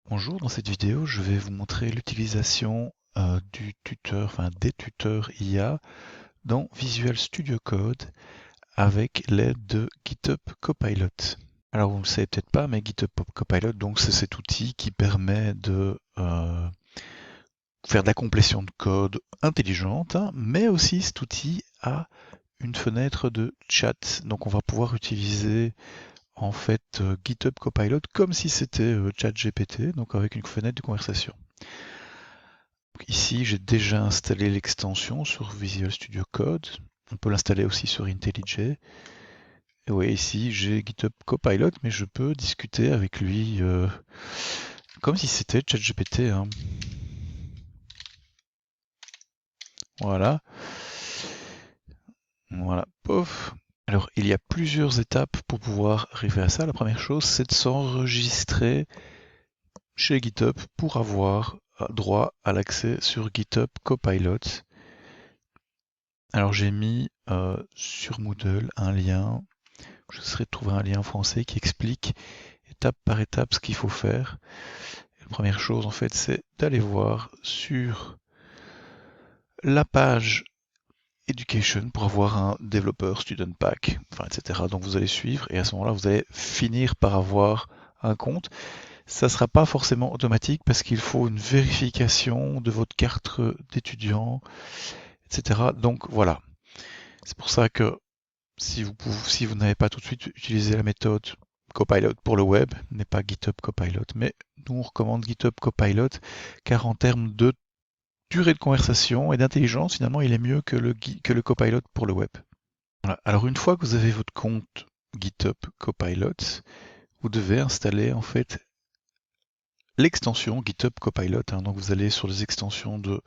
Bonjour, dans cette vidéo, je vais vous montrer l'utilisation des tuteurs IA dans Visual Studio Code avec l'aide de GitHub Copilot. Alors vous ne le savez peut-être pas, mais GitHub Copilot, donc c'est cet outil qui permet de faire de la complétion de code intelligente, hein, mais aussi cet outil a une fenêtre de chat. Donc on va pouvoir utiliser en fait GitHub Copilot comme si c'était ChatGPT, donc avec une fenêtre de conversation. Ici, j'ai déjà installé l'extension sur Visual Studio Code. On peut l'installer aussi sur IntelliJ. Et oui, ici, j'ai GitHub Copilot, mais je peux discuter avec lui comme si c'était ChatGPT, hein. Voilà. Voilà, pof. Alors, il y a plusieurs étapes pour pouvoir arriver à ça. La première chose, c'est de s'enregistrer chez GitHub pour avoir droit à l'accès sur GitHub Copilot. Alors, j'ai mis sur Moodle un lien. Je serais de trouver un lien français qui explique étape par étape ce qu'il faut faire. La première chose, en fait, c'est d'aller voir sur la page Education pour avoir un développeur student pack, enfin, etc. Donc vous allez suivre et à ce moment-là, vous allez finir par avoir un compte. Ça ne sera pas forcément automatique parce qu'il faut une vérification de votre carte d'étudiant, etc. Donc voilà. C'est pour ça que si vous n'avez pas tout de suite utilisé la méthode Copilot pour le web, n'est pas GitHub Copilot, mais nous on recommande GitHub Copilot car en termes de durée de conversation et d'intelligence, finalement, il est mieux que le Copilot pour le web. Voilà. Alors une fois que vous avez votre compte GitHub Copilot, vous devez installer en fait l'extension GitHub Copilot, hein. Donc vous allez sur les extensions de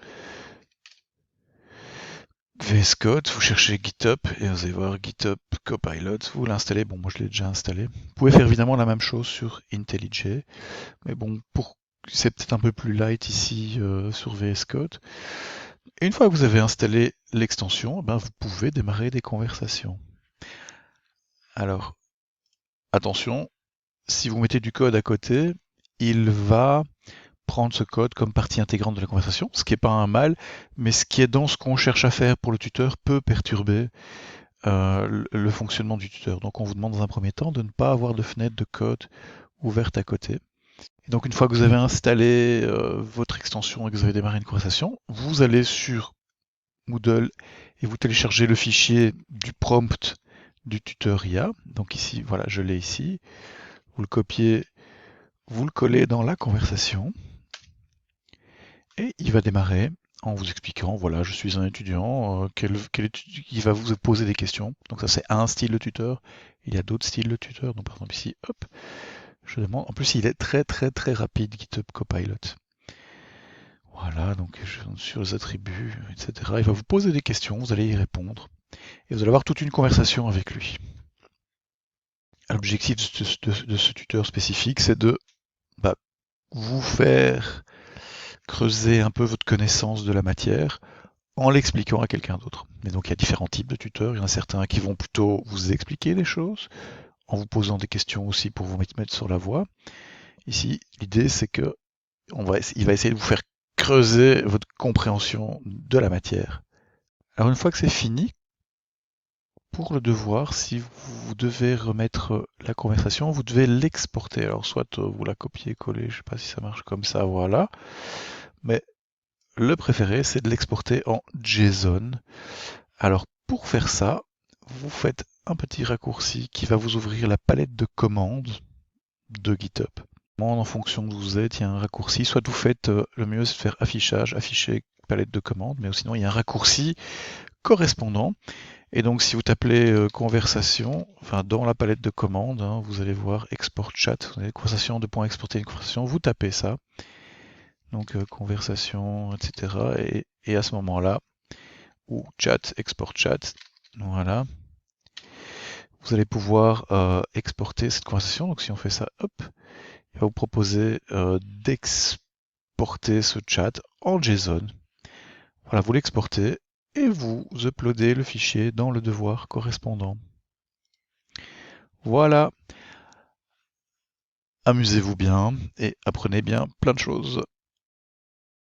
VS Code, vous cherchez GitHub et vous allez voir GitHub Copilot, vous l'installez. Bon, moi je l'ai déjà installé. Vous pouvez faire évidemment la même chose sur IntelliJ, mais bon, c'est peut-être un peu plus light ici sur VS Code. Et une fois que vous avez installé l'extension, ben, vous pouvez démarrer des conversations. Alors, attention, si vous mettez du code à côté, il va prendre ce code comme partie intégrante de la conversation, ce qui n'est pas un mal, mais ce qui est dans ce qu'on cherche à faire pour le tuteur peut perturber le fonctionnement du tuteur. Donc on vous demande dans un premier temps de ne pas avoir de fenêtre de code ouverte à côté. Et donc une fois que vous avez installé votre extension et que vous avez démarré une conversation, vous allez sur Moodle et vous téléchargez le fichier du prompt du tuteur IA. Donc ici, voilà, je l'ai ici. Vous le copiez, vous le collez dans la conversation et il va démarrer en vous expliquant, voilà, je suis un étudiant, il va vous poser des questions. Donc ça c'est un style de tuteur. Il y a d'autres styles de tuteur. Donc par exemple ici, hop, je demande. En plus il est très très très rapide GitHub Copilot. Voilà, donc sur les attributs, etc. Il va vous poser des questions, vous allez y répondre. Et vous allez avoir toute une conversation avec lui. L'objectif de ce tuteur spécifique, c'est de bah, vous faire creuser un peu votre connaissance de la matière en l'expliquant à quelqu'un d'autre. Et donc il y a différents types de tuteurs. Il y en a certains qui vont plutôt vous expliquer les choses, en vous posant des questions aussi pour vous mettre sur la voie. Ici, l'idée c'est que il va essayer de vous faire creuser votre compréhension de la matière. Alors une fois que c'est fini, pour le devoir, si vous devez remettre la conversation, vous devez l'exporter. Alors soit vous la copiez-collez, je ne sais pas si ça marche comme ça, voilà. Mais le préféré, c'est de l'exporter en JSON. Alors pour faire ça, vous faites un petit raccourci qui va vous ouvrir la palette de commandes de GitHub. En fonction de où vous êtes, il y a un raccourci. Soit vous faites, le mieux c'est de faire affichage, afficher palette de commandes, mais sinon il y a un raccourci correspondant. Et donc si vous tapez conversation, enfin dans la palette de commandes, hein, vous allez voir export chat, vous avez conversation, exporter une conversation, vous tapez ça, donc conversation, etc. Et à ce moment-là, ou chat, export chat, voilà, vous allez pouvoir exporter cette conversation. Donc si on fait ça, hop, il va vous proposer d'exporter ce chat en JSON. Voilà, vous l'exportez et vous uploadez le fichier dans le devoir correspondant. Voilà. amusez-vous bien et apprenez bien plein de choses.